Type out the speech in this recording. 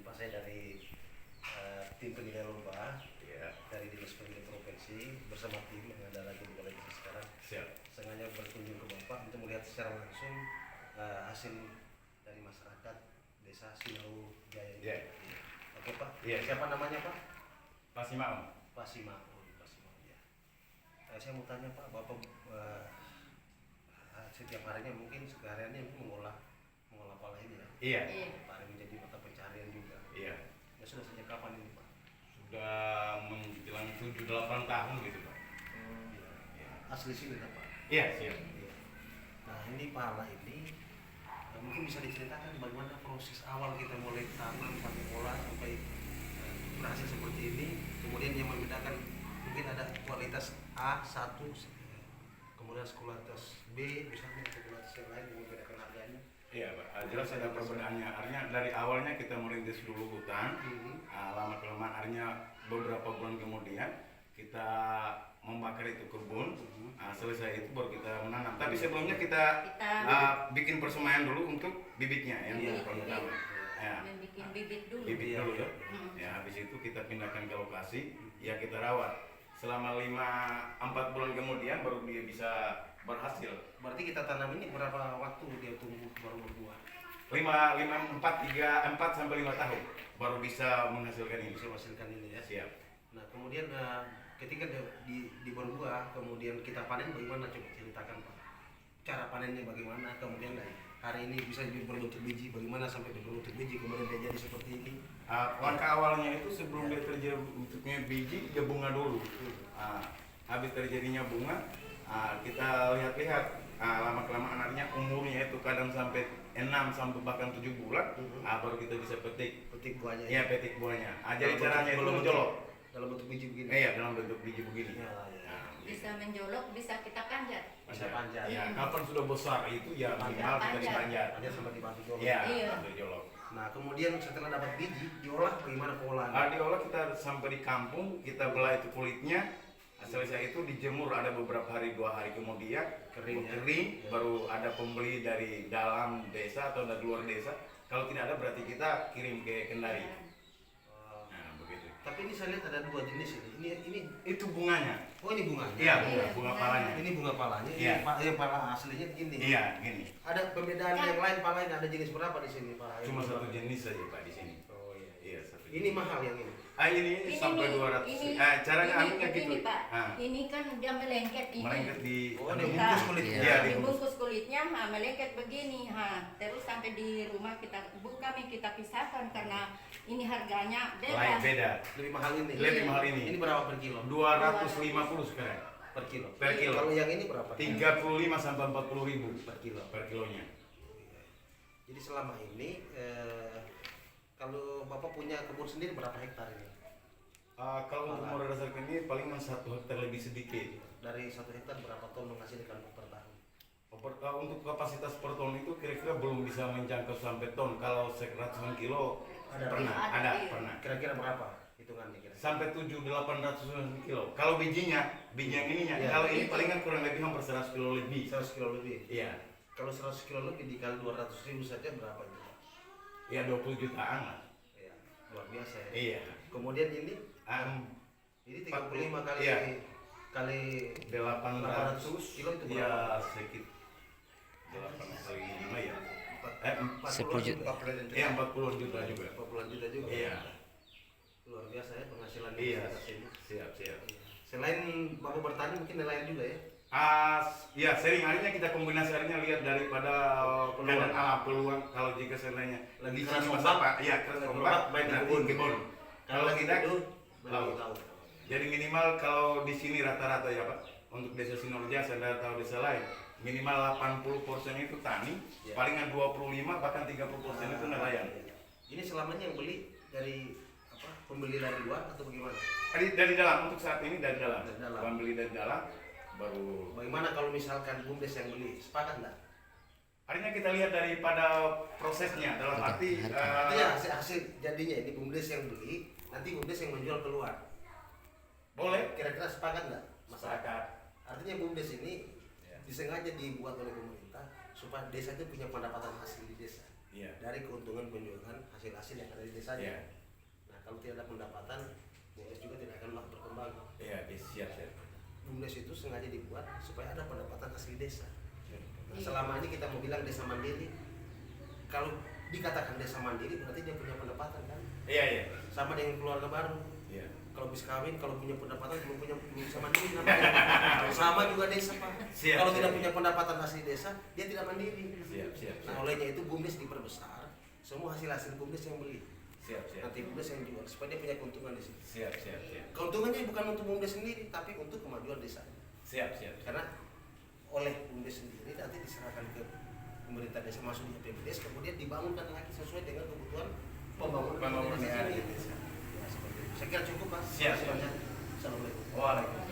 Pak, saya dari tim penilai lomba Ya, dari Dinas Penilai Provinsi bersama tim yang ada lagi di Balai Desa sekarang. siap. Sengaja berkunjung ke Bapak untuk melihat secara langsung hasil dari masyarakat Desa Sinau Jaya ini. Ya. Oke Pak, Iya. siapa namanya Pak? Pak Simaun. Pak Simaun, Pak Simaun ya. Saya mau tanya Pak, Bapak setiap harinya mungkin sehariannya mengolah pala ini ya? Iya. Pala menjadi mata pencarian juga. Iya. Ya sudah sejak kapan ini Pak? Sudah menjelang 7-8 tahun gitu, Pak. Iya. Iya. Asli sini kan Pak? Iya, siap. Iya. Nah ini pala ini mungkin bisa diceritakan bagaimana proses awal kita mulai tanam sampai olah sampai berhasil seperti ini. Kemudian yang membedakan mungkin ada kualitas A1, kemudian kualitas B misalnya atau kualitas yang lain yang membedakan harganya. Iya, Pak. Jelas ada perbedaannya. Artinya dari awalnya kita merintis dulu hutan, lama kelamaan artinya beberapa bulan kemudian kita membakar itu kebun. Selesai itu baru kita menanam. Tapi sebelumnya kita bikin persemaian dulu untuk bibitnya yang pertama. Ya. Bikin bibit dulu. Bibit dulu ya. Ya, habis itu kita pindahkan ke lokasi, ya kita rawat. Selama 4 bulan kemudian baru dia bisa berhasil. Berarti kita tanam ini berapa waktu dia tumbuh baru berbuah? 4 sampai 5 tahun baru bisa menghasilkan ini. Bisa menghasilkan ini ya. Siap. Nah kemudian ketika di berbuah kemudian kita panen bagaimana, coba ceritakan Pak? Cara panennya bagaimana? Kemudian hari ini bisa berbentuk biji, bagaimana sampai berbentuk biji kemudian dia jadi seperti ini? Langkah awalnya itu sebelum dia terjadi bentuknya biji, dia bunga dulu. Habis terjadinya bunga, kita lihat-lihat lama kelamaan artinya umurnya itu kadang sampai 6 sampai bahkan 7 bulan, baru kita bisa petik buahnya. Iya, petik buahnya. Jadi caranya itu menjolok. Dalam bentuk biji begini. Iya, dalam bentuk biji begini. Ya. Bisa menjolok, bisa kita panjat. Bisa panjat. Ya, kapan sudah besar itu ya minimal kita dipanjat. Panjat sampai dibantu jolok. Iya, Iya. sampai jolok. Nah kemudian setelah dapat biji diolah bagaimana pengolahannya? Diolah kita sampai di kampung, kita belah itu kulitnya. Selesai itu dijemur ada beberapa hari, 2 hari kemudian Kering, ya? baru ada pembeli dari dalam desa atau dari luar desa. Kalau tidak ada berarti kita kirim ke Kendari. Nah, begitu. Tapi ini saya lihat ada 2 jenis ini. Ini Itu bunganya. oh ini bunganya. Iya, Iya, bunga palanya. Ini bunga palanya. Iya. Ini pala aslinya gini. Iya, gini. Ada perbedaan yang lain pala ini, ada jenis berapa di sini Pak? Cuma satu jenis saja Pak di sini. Oh iya. Iya, satu Ini jenis. mahal yang ini. Ini sampai 200. Caranya anunya gitu. Ini Pak, ini kan dia melengket ini. Melengket di Oh, dibungkus kulit. Iya, Dibungkus kulitnya, melengket begini, terus sampai di rumah kita kita pisahkan karena ini harganya lain beda. beda. Lebih mahal ini. Lebih mahal ini. Ini berapa per kilo? 250 sekarang. Per kilo. Per kilo. Kalau yang ini berapa? 35 sampai 40 ribu Per kilo. per kilonya. Jadi selama ini kalau Bapak punya kebun sendiri berapa hektar ini? Kalau untuk modal dasar ini paling 1 hektar lebih sedikit. Dari 1 hektar berapa ton menghasilkan per tahun? Untuk kapasitas per ton itu kira-kira belum bisa menjangkau sampai ton. Kalau 100 kilo pernah. Kira-kira berapa hitungannya kira-kira? Sampai 700-800 kilo. Kalau biji yang ininya. Iya. Kalau ini palingan kurang lebih hampir 100 kilo lebih. 100 kilo lebih. Iya. Kalau 100 kilo lebih dikali 200.000 saja berapa itu? Pak? Ya 20 jutaan lah. Ya, luar biasa ya. Iya. Kemudian ini 35 kali iya. kali 800 kilo itu ya berapa? sedikit 8 kali 5 ya. 40 juta. Iya 40 juta juga. 40 juta juga. Iya. Luar biasa ya penghasilan di Iya. atas ini. Siap. Selain Bapak bertani mungkin nelayan juga ya? Ya sering harinya kita kombinasi harinya lihat daripada keadaan alam peluang. Kalau jika seandainya Lagi di keras sini ombak, apa? Iya keras keras ombak, ombak, main di nanti kebun. kebun. Kalau lagi kita itu laut. Jadi minimal kalau di sini rata-rata ya Pak, untuk desa Sinorja saya tahu desa lain minimal 80% itu tani, Ya. palingan 25 bahkan 30% itu nelayan. Ini selamanya yang beli dari pembeli dari luar atau bagaimana? Dari dalam untuk saat ini dari dalam. Dari dalam. Pembeli dari dalam baru. Bagaimana kalau misalkan BUMDes yang beli, sepakat nggak? Harinya kita lihat daripada prosesnya dalam arti Artinya hasil jadinya ini BUMDes yang beli, nanti BUMDes yang menjual keluar. boleh Kira-kira sepakat nggak? masyarakat. Artinya BUMDes ini Ya. disengaja dibuat oleh pemerintah supaya desa itu punya pendapatan hasil di desa. Iya. dari keuntungan penjualan hasil-hasil yang ada di desanya. Iya. Nah kalau tidak ada pendapatan, BUMDes juga tidak akan berkembang. Iya, siap. BUMDes itu sengaja dibuat supaya ada pendapatan asli desa. Nah, Iya. selama ini kita mau bilang desa mandiri, kalau dikatakan desa mandiri berarti dia punya pendapatan kan? Iya. Sama dengan keluarga baru. Iya. Kalau bisa kawin, kalau punya pendapatan belum bisa mandiri namanya. Sama juga desa Pak. Siap, Kalau siap. tidak punya pendapatan asli desa, dia tidak mandiri. Siap. Nah olehnya itu BUMDes diperbesar, semua hasil BUMDes yang beli. Siap. Nanti BUMDes yang jual supaya dia punya keuntungan di situ. Siap. Keuntungannya bukan untuk BUMDes sendiri, tapi untuk kemajuan desa. Siap. Karena oleh BUMDes sendiri nanti diserahkan ke pemerintah desa masuk di APBDes, kemudian dibangunkan lagi sesuai dengan kebutuhan pembangunan Pembangunan desa. di Ya, seperti itu. Saya kira cukup Pak. Siap. Terima kasih banyak. Assalamualaikum. Waalaikumsalam.